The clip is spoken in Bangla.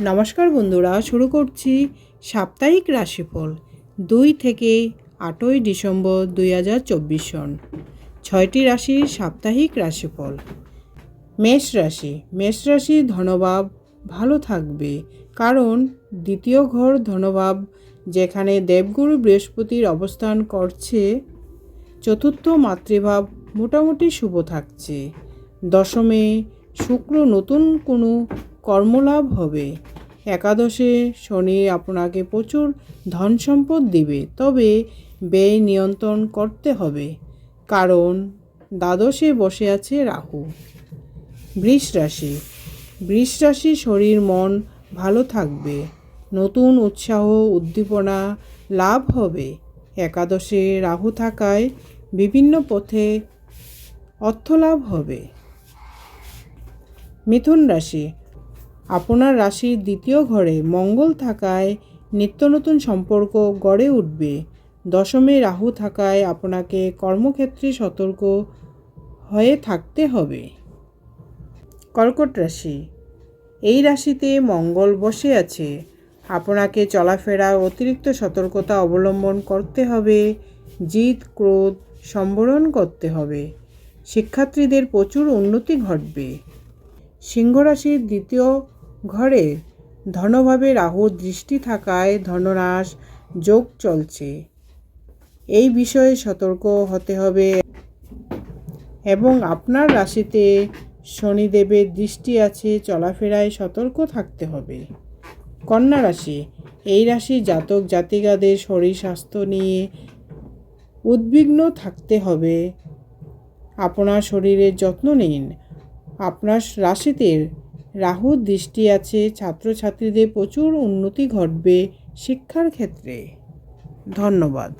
নমস্কার বন্ধুরা, শুরু করছি সাপ্তাহিক রাশিফল 2 থেকে 8ই ডিসেম্বর 2024 সন। 6টি রাশির সাপ্তাহিক রাশিফল। মেষ রাশি ধনভাব ভালো থাকবে, কারণ দ্বিতীয় ঘর ধনভাব যেখানে দেবগুরু বৃহস্পতির অবস্থান করছে। চতুর্থ মাতৃভাব মোটামুটি শুভ থাকছে। দশমে শুক্র নতুন কোনো কর্মলাভ হবে। একাদশে শনি আপনাকে প্রচুর ধন সম্পদ দিবে, তবে ব্যয় নিয়ন্ত্রণ করতে হবে, কারণ দ্বাদশে বসে আছে রাহু। বৃষ রাশি শরীর মন ভালো থাকবে, নতুন উৎসাহ উদ্দীপনা লাভ হবে। একাদশে রাহু থাকায় বিভিন্ন পথে অর্থলাভ হবে। মিথুন রাশি, আপনার রাশির দ্বিতীয় ঘরে মঙ্গল থাকায় নিত্য নতুন সম্পর্ক গড়ে উঠবে। দশমে রাহু থাকায় আপনাকে কর্মক্ষেত্রে সতর্ক হয়ে থাকতে হবে। কর্কট রাশি, এই রাশিতে মঙ্গল বসে আছে, আপনাকে চলাফেরায় অতিরিক্ত সতর্কতা অবলম্বন করতে হবে। জিদ ক্রোধ সম্বরণ করতে হবে। শিক্ষার্থীদের প্রচুর উন্নতি ঘটবে। সিংহ রাশির দ্বিতীয় ঘরে ধনভাবে রাহুর দৃষ্টি থাকায় ধননাশ যোগ চলছে, এই বিষয়ে সতর্ক হতে হবে। এবং আপনার রাশিতে শনিদেবের দৃষ্টি আছে, চলাফেরায় সতর্ক থাকতে হবে। কন্যা রাশি, এই রাশির জাতক জাতিকাদের শরীর স্বাস্থ্য নিয়ে উদ্বিগ্ন থাকতে হবে। আপনার শরীরের যত্ন নিন। আপনার রাশিতে রাহুর দৃষ্টি আছে, ছাত্রছাত্রীদের প্রচুর উন্নতি ঘটবে শিক্ষার ক্ষেত্রে। ধন্যবাদ।